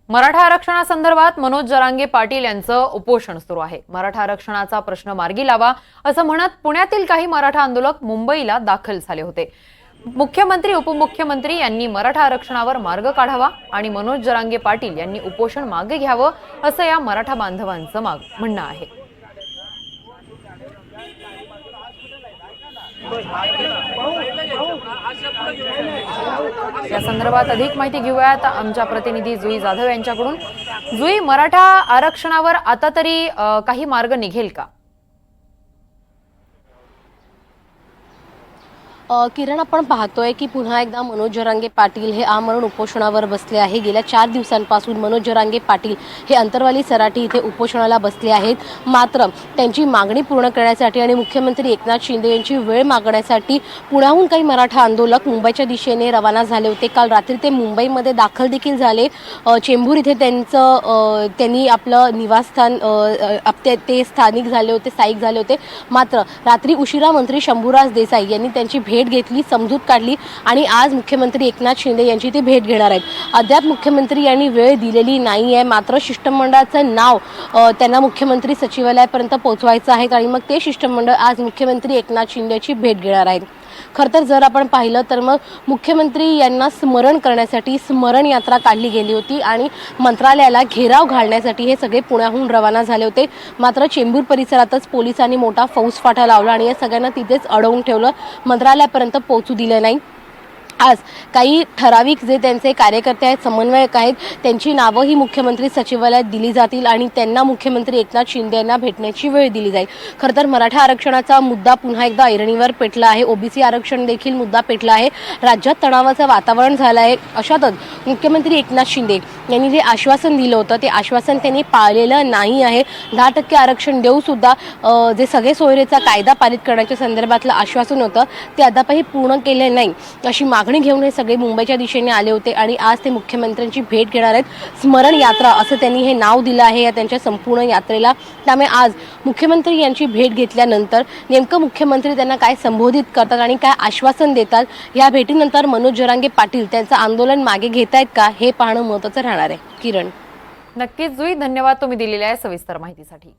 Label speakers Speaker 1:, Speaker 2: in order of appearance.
Speaker 1: मराठा आरक्षणासंदर्भात मनोज जरांगे पाटील यांचं उपोषण सुरू आहे। मराठा आरक्षणाचा प्रश्न मार्गी लावा असं म्हणत पुण्यातील काही मराठा आंदोलक मुंबईला दाखल झाले होते। मुख्यमंत्री उपमुख्यमंत्री यांनी मराठा आरक्षणावर मार्ग काढावा आणि मनोज जरांगे पाटील यांनी उपोषण मागे घ्यावं असं या मराठा बांधवांचं म्हणणं आहे। या संदर्भात अधिक माहिती घेऊयात आमच्या प्रतिनिधी जुई जाधव यांच्याकडून। जुई, मराठा आरक्षणावर आता तरी काही मार्ग निघेल का?
Speaker 2: किरण, आपण पाहतोय की पुन्हा एकदा मनोज जरांगे पाटील हे आमरण उपोषणावर बसले आहे। गेल्या 4 दिवसांपासून मनोज जरांगे पाटील हे अंतरवाली सराटी इथे उपोषणाला बसले आहेत। मात्र त्यांची मागणी पूर्ण करण्यासाठी आणि मुख्यमंत्री एकनाथ शिंदे यांची वेळ मागण्यासाठी पुण्याहून काही मराठा आंदोलक मुंबईच्या दिशेने रवाना झाले होते। काल रात्री ते मुंबईमध्ये दाखल देखील झाले। चेंबूर इथे त्यांनी आपलं निवासस्थान ते स्थायिक झाले होते। मात्र रात्री उशिरा मंत्री शंभूराज देसाई यांनी त्यांची भेट घेतली, समजूत काढली आणि आज मुख्यमंत्री एकनाथ शिंदे यांची ते भेट घेणार आहेत। अद्याप मुख्यमंत्री यांनी वेळ दिलेली नाहीये, मात्र शिष्टमंडळाचं नाव त्यांना मुख्यमंत्री सचिवालयापर्यंत पोहोचवायचं आहे आणि मग ते शिष्टमंडळ आज मुख्यमंत्री एकनाथ शिंदेची भेट घेणार आहेत। खरं तर जर आपण पाहिलं तर मग मुख्यमंत्री यांना स्मरण करण्यासाठी स्मरण यात्रा काढली गेली होती आणि मंत्रालयाला घेराव घालण्यासाठी हे सगळे पुण्याहून रवाना झाले होते। मात्र चेंबूर परिसरातच पोलिसांनी मोठा फौजफाटा लावला आणि या सगळ्यांना तिथेच अडवून ठेवलं, मंत्रालयापर्यंत पोहोचू दिलं नाही। आज काही ठराविक जे त्यांचे कार्यकर्ते आहेत, समन्वयक आहेत, त्यांची नावं ही मुख्यमंत्री सचिवालयात दिली जातील आणि त्यांना मुख्यमंत्री एकनाथ शिंदे यांना भेटण्याची वेळ दिली जाईल। खरं तर मराठा आरक्षणाचा मुद्दा पुन्हा एकदा ऐरणीवर पेटला आहे। ओबीसी आरक्षण देखील मुद्दा पेटला आहे। राज्यात तणावाचं वातावरण झालं आहे। अशातच मुख्यमंत्री एकनाथ शिंदे यांनी जे आश्वासन दिलं होतं ते आश्वासन त्यांनी पाळलेलं नाही आहे। 10% आरक्षण देऊ सुद्धा जे सगळे सोयरेचा कायदा पारित करण्याच्या संदर्भातलं आश्वासन होतं ते अद्यापही पूर्ण केले नाही अशी मागणी घेऊन हे सगळे मुंबईच्या दिशेने आले होते आणि आज ते मुख्यमंत्र्यांची भेट घेणार आहेत। स्मरण यात्रा असं त्यांनी हे नाव दिलं आहे या त्यांच्या संपूर्ण यात्रेला। त्यामुळे आज मुख्यमंत्री यांची भेट घेतल्यानंतर नेमकं मुख्यमंत्री त्यांना काय संबोधित करतात आणि काय आश्वासन देतात या भेटीनंतर मनोज जरांगे पाटील त्यांचं आंदोलन मागे घेतायत का हे पाहणं महत्त्वाचं राहणार आहे। किरण,
Speaker 1: नक्कीच जुई, धन्यवाद तुम्ही दिलेल्या सविस्तर माहितीसाठी।